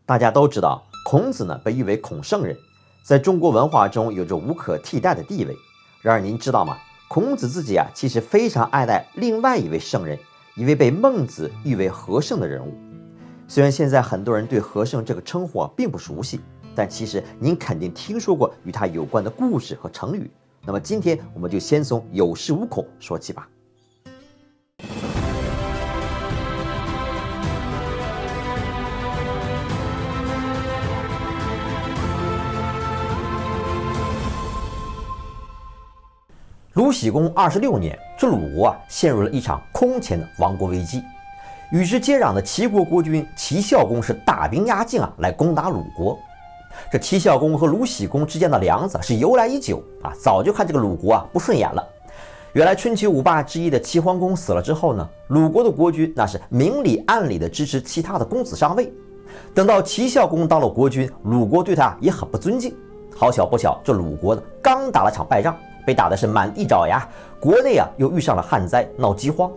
大家都知道，孔子呢被誉为孔圣人，在中国文化中有着无可替代的地位。然而您知道吗？孔子自己其实非常爱戴另外一位圣人，一位被孟子誉为和圣的人物。虽然现在很多人对和圣这个称呼并不熟悉，但其实您肯定听说过与他有关的故事和成语。那么今天我们就先从有恃无恐说起吧。鲁僖公26年，这鲁国陷入了一场空前的亡国危机。与之接壤的齐国国君齐孝公是大兵压境来攻打鲁国。这齐孝公和鲁僖公之间的梁子是由来已久早就看这个鲁国不顺眼了。原来春秋五霸之一的齐桓公死了之后呢，鲁国的国君那是明里暗里的支持其他的公子上位。等到齐孝公当了国君，鲁国对他也很不尊敬。好巧不巧，这鲁国呢刚打了场败仗，被打的是满地找牙，国内又遇上了旱灾，闹饥荒。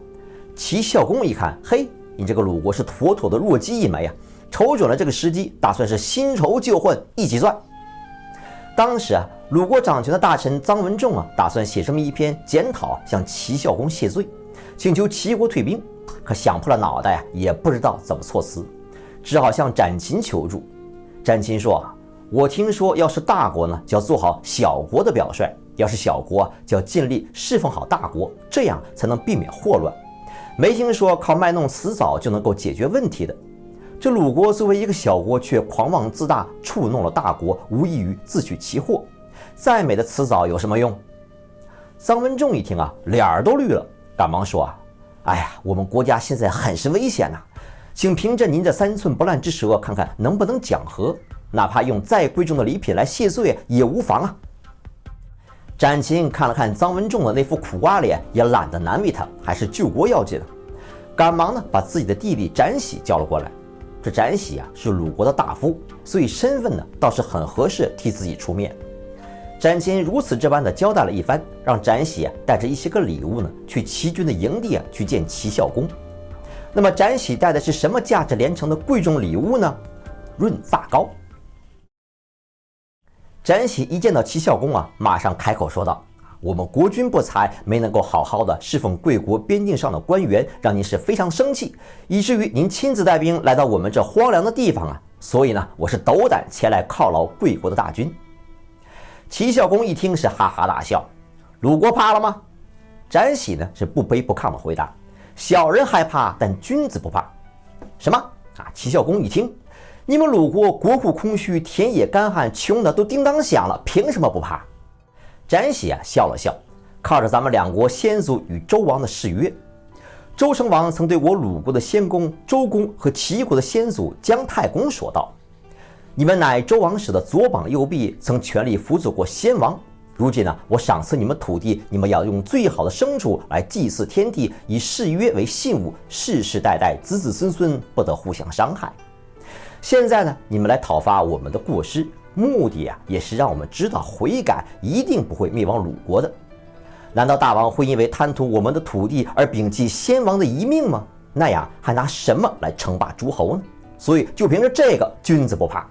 齐孝公一看，嘿，你这个鲁国是妥妥的弱鸡一枚瞅准了这个时机，打算是新仇旧恨一起算。当时鲁国掌权的大臣臧文仲打算写这么一篇检讨，向齐孝公谢罪，请求齐国退兵。可想破了脑袋也不知道怎么措辞，只好向展禽求助。展禽说，我听说要是大国呢，就要做好小国的表率，要是小国就要尽力侍奉好大国，这样才能避免祸乱。没听说靠卖弄辞藻就能够解决问题的。这鲁国作为一个小国，却狂妄自大，触弄了大国，无异于自取其祸。再美的辞藻有什么用？臧文仲一听脸儿都绿了，赶忙说哎呀，我们国家现在很是危险请凭着您这3寸不烂之舌，看看能不能讲和，哪怕用再贵重的礼品来谢罪也无妨展禽看了看臧文仲的那副苦瓜脸，也懒得难为他，还是救国要紧赶忙呢把自己的弟弟展喜叫了过来。这展喜是鲁国的大夫，所以身份呢倒是很合适替自己出面。展禽如此这般的交代了一番，让展喜带着一些个礼物呢去齐军的营地去见齐孝公。那么展喜带的是什么价值连城的贵重礼物呢？润发膏。展喜一见到齐孝公马上开口说道，我们国君不才，没能够好好的侍奉贵国边境上的官员，让您是非常生气，以至于您亲自带兵来到我们这荒凉的地方所以呢，我是斗胆前来犒劳贵国的大军。齐孝公一听是哈哈大笑，鲁国怕了吗？展喜呢是不卑不亢的回答，小人害怕，但君子不怕。什么齐孝公一听，你们鲁国国库空虚，田野干旱，穷的都叮当响了，凭什么不怕？展喜笑了笑，靠着咱们两国先祖与周王的誓约，周成王曾对我鲁国的先公周公和齐国的先祖姜太公说道，你们乃周王室的左膀右臂，曾全力辅佐过先王，如今我赏赐你们土地，你们要用最好的牲畜来祭祀天地，以誓约为信物，世世代代子子孙孙不得互相伤害。现在呢，你们来讨伐我们的过失，目的也是让我们知道悔改一定不会灭亡鲁国的。难道大王会因为贪图我们的土地而摒弃先王的遗命吗？那样还拿什么来称霸诸侯呢？所以就凭着这个，君子不怕。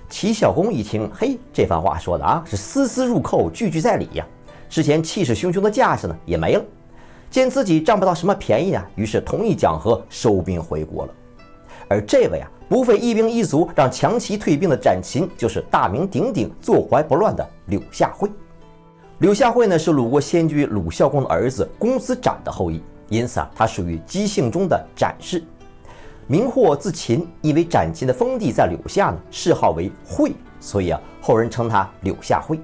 齐孝公一听，嘿，这番话说的是丝丝入扣，句句在理之前气势汹汹的架势呢也没了。见自己占不到什么便宜于是同意讲和，收兵回国了。而这位不费一兵一卒让强齐退兵的展禽，就是大名鼎鼎坐怀不乱的柳下惠。柳下惠呢是鲁国先君鲁孝公的儿子公子展的后裔，因此他属于姬姓中的展氏。名或字禽，因为展禽的封地在柳下呢，谥号为惠，所以后人称他柳下惠。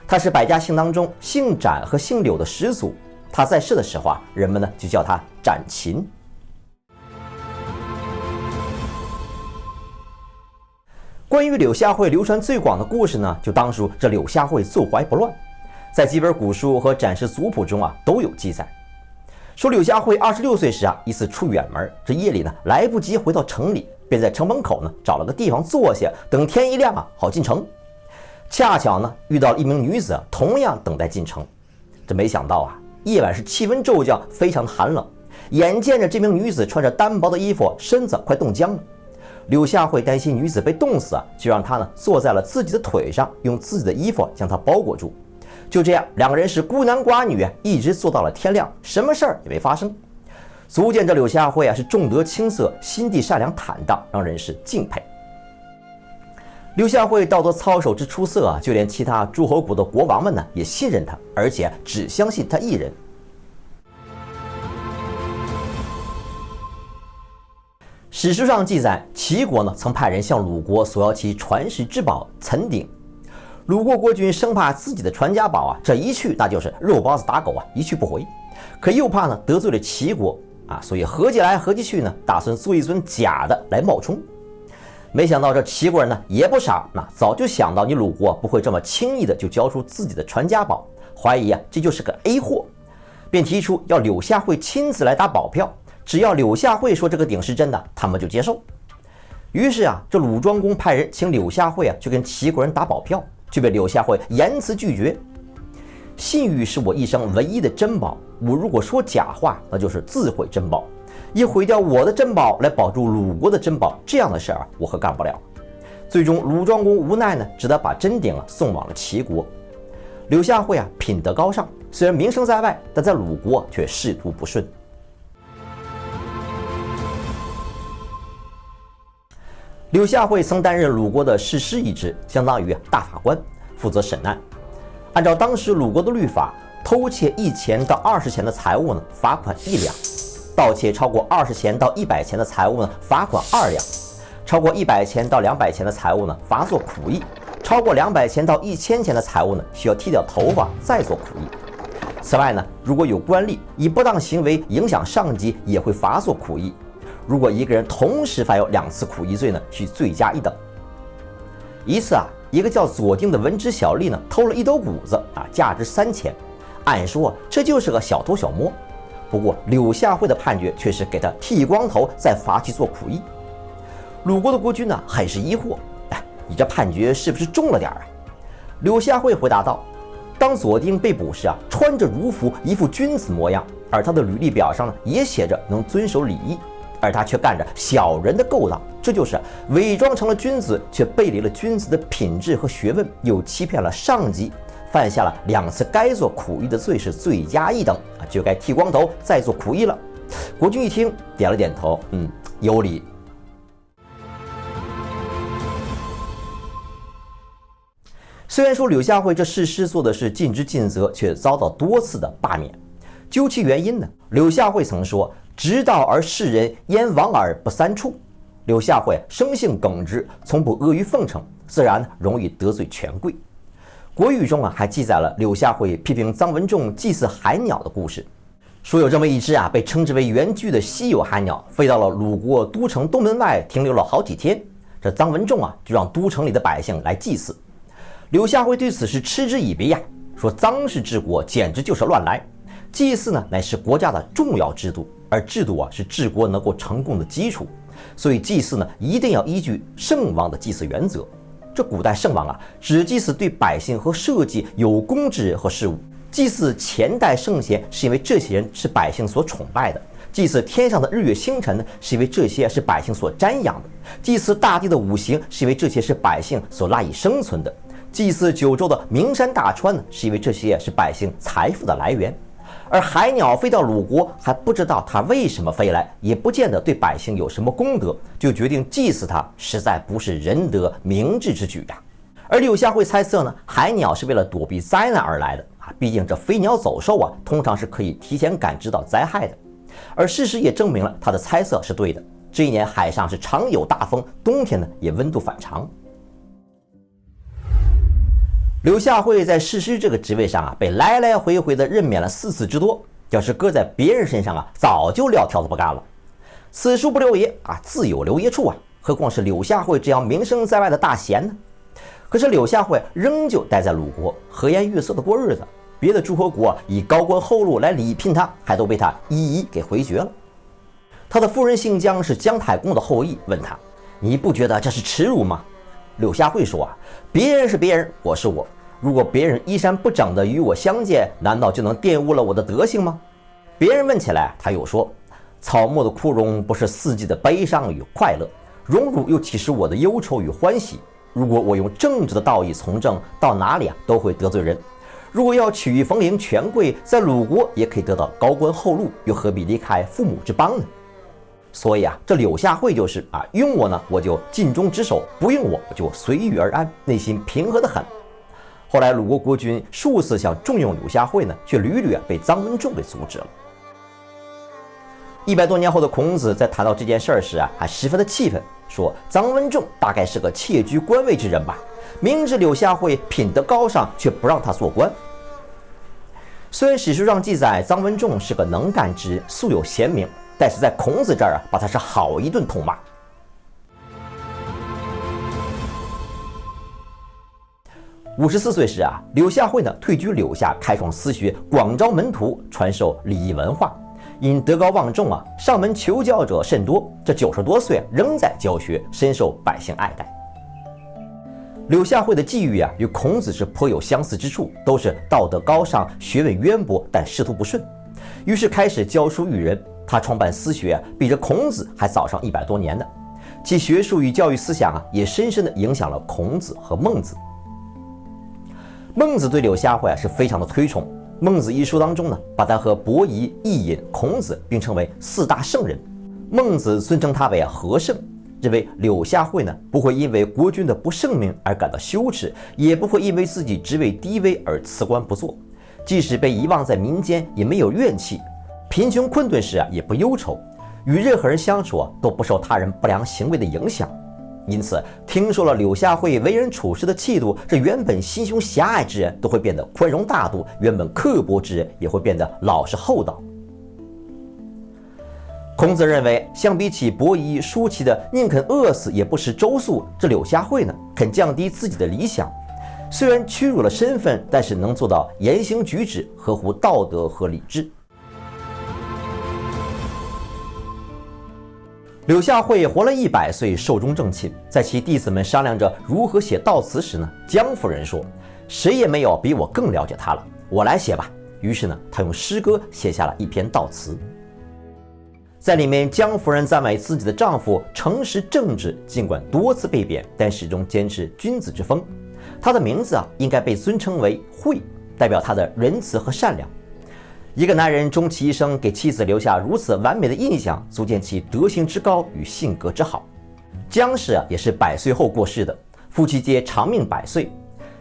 他是百家姓当中姓展和姓柳的始祖，他在世的时候人们呢就叫他展禽。关于柳下惠流传最广的故事呢，就当属这柳下惠坐怀不乱，在几本古书和展示族谱中都有记载。说柳下惠26岁时一次出远门，这夜里呢来不及回到城里，便在城门口呢找了个地方坐下，等天一亮好进城。恰巧呢遇到了一名女子，同样等待进城。这没想到夜晚是气温骤降，非常的寒冷，眼见着这名女子穿着单薄的衣服，身子快冻僵了。柳下惠担心女子被冻死就让她坐在了自己的腿上，用自己的衣服将她包裹住。就这样，两个人是孤男寡女一直坐到了天亮，什么事儿也没发生。足见这柳下惠是重德轻色，心地善良坦荡，让人是敬佩。柳下惠道德操守之出色就连其他诸侯国的国王们也信任他，而且只相信他一人。史书上记载，齐国曾派人向鲁国索要其传世之宝岑鼎。鲁国国君生怕自己的传家宝这一去那就是肉包子打狗一去不回，可又怕得罪了齐国所以合计来合计去打算做一尊假的来冒充。没想到这齐国人也不傻，早就想到你鲁国不会这么轻易的就交出自己的传家宝，怀疑这就是个 A 货，便提出要柳下惠亲自来打保票，只要柳下惠说这个鼎是真的，他们就接受。于是这鲁庄公派人请柳下惠去跟齐国人打保票，却被柳下惠严词拒绝。信誉是我一生唯一的珍宝，我如果说假话，那就是自毁珍宝。以毁掉我的珍宝来保住鲁国的珍宝，这样的事我可干不了。最终鲁庄公无奈只得把真鼎送往了齐国。柳下惠品德高尚，虽然名声在外，但在鲁国却仕途不顺。柳下惠曾担任鲁国的士师一职，相当于大法官，负责审案。按照当时鲁国的律法，偷窃1钱到20钱的财物罚款1两；盗窃超过20钱到100钱的财物罚款2两；超过100钱到200钱的财物罚作苦役；超过200钱到1000钱的财物需要剃掉头发再做苦役。此外如果有官吏以不当行为影响上级，也会罚作苦役。如果一个人同时犯有2次苦役罪需罪加1等。一次一个叫左丁的文职小吏偷了1斗谷子价值3钱，按说这就是个小偷小摸，不过柳下惠的判决却是给他剃光头再罚去做苦役。鲁国的国君很是疑惑，你这判决是不是重了点柳下惠回答道，当左丁被捕时穿着儒服，一副君子模样，而他的履历表上也写着能遵守礼义，而他却干着小人的勾当，这就是伪装成了君子，却背离了君子的品质和学问，又欺骗了上级，犯下了2次该做苦役的罪，是罪加1等就该剃光头再做苦役了。国君一听点了点头，有理。虽然说柳下惠这士师做的是尽职尽责，却遭到多次的罢免。究其原因柳下惠曾说，直道而世人焉往而不三处。柳下惠生性耿直，从不阿谀奉承，自然容易得罪权贵。国语中还记载了柳下惠批评臧文仲祭祀海鸟的故事，说有这么一只被称之为原居的稀有海鸟，飞到了鲁国都城东门外停留了好几天。这臧文仲就让都城里的百姓来祭祀。柳下惠对此是嗤之以鼻说臧氏治国简直就是乱来。祭祀乃是国家的重要制度，而制度是治国能够成功的基础，所以祭祀一定要依据圣王的祭祀原则。这古代圣王只祭祀对百姓和社稷有功之人和事物，祭祀前代圣贤是因为这些人是百姓所崇拜的，祭祀天上的日月星辰是因为这些是百姓所瞻仰的，祭祀大地的五行是因为这些是百姓所赖以生存的，祭祀九州的名山大川是因为这些是百姓财富的来源。而海鸟飞到鲁国，还不知道它为什么飞来，也不见得对百姓有什么功德，就决定祭祀它，实在不是仁德明智之举而柳下惠猜测海鸟是为了躲避灾难而来的毕竟这飞鸟走兽通常是可以提前感知到灾害的。而事实也证明了他的猜测是对的。这一年海上是常有大风，冬天也温度反常。柳下惠在士师这个职位上被来来回回的任免了4次之多，要是搁在别人身上早就撂挑子不干了。此处不留爷自有留爷处何况是柳下惠这样名声在外的大贤呢？可是柳下惠仍旧待在鲁国，和颜悦色的过日子。别的诸侯国以高官厚禄来礼聘他，还都被他一一给回绝了。他的夫人姓姜，是姜太公的后裔，问他：“你不觉得这是耻辱吗？”柳下惠说：“别人是别人，我是我。如果别人衣衫不整的与我相见，难道就能玷污了我的德行吗？”别人问起来，他又说：“草木的枯荣不是四季的悲伤与快乐。荣辱又岂是我的忧愁与欢喜？如果我用正直的道义从政，到哪里都会得罪人。如果要取逢迎权贵，在鲁国也可以得到高官厚禄，又何必离开父母之邦呢？所以这柳下惠就是用我呢，我就尽忠职守；不用我就随遇而安，内心平和得很。后来鲁国国君数次想重用柳下惠呢，却屡屡被臧文仲给阻止了。100多年后的孔子在谈到这件事时还十分的气愤，说臧文仲大概是个窃居官位之人吧，明知柳下惠品德高尚，却不让他做官。虽然史书上记载臧文仲是个能干之人，素有贤名，但是在孔子这儿把他是好一顿痛骂。54岁时柳下惠呢退居柳下，开创私学，广招门徒，传授礼仪文化。因德高望重上门求教者甚多，这90多岁仍在教学，深受百姓爱戴。柳下惠的际遇与孔子是颇有相似之处，都是道德高尚，学问渊博，但仕途不顺，于是开始教书育人。他创办私学比这孔子还早上100多年呢，其学术与教育思想也深深地影响了孔子和孟子。孟子对柳下惠是非常的推崇，《孟子》一书当中呢，把他和伯夷、伊尹、孔子并称为4大圣人。孟子尊称他为和圣，认为柳下惠呢不会因为国君的不圣明而感到羞耻，也不会因为自己职位低微而辞官不做，即使被遗忘在民间也没有怨气，贫穷困顿时也不忧愁，与任何人相处都不受他人不良行为的影响。因此听说了柳下惠为人处事的气度，这原本心胸狭隘之人都会变得宽容大度，原本刻薄之人也会变得老实厚道。孔子认为，相比起伯夷、叔齐的宁肯饿死也不食周粟，这柳下惠呢肯降低自己的理想，虽然屈辱了身份，但是能做到言行举止合乎道德和礼制。柳下惠活了100岁，寿终正寝。在其弟子们商量着如何写悼词时呢，姜夫人说：“谁也没有比我更了解他了，我来写吧。”于是呢，他用诗歌写下了一篇悼词。在里面，姜夫人赞美自己的丈夫诚实正直，尽管多次被贬，但始终坚持君子之风。他的名字应该被尊称为惠，代表他的仁慈和善良。一个男人终其一生给妻子留下如此完美的印象，足见其德行之高与性格之好。姜氏也是100岁后过世的，夫妻皆长命100岁。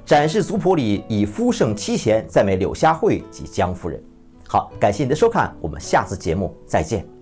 展示族谱里以夫圣妻贤赞美柳下惠及姜夫人。好，感谢你的收看，我们下次节目再见。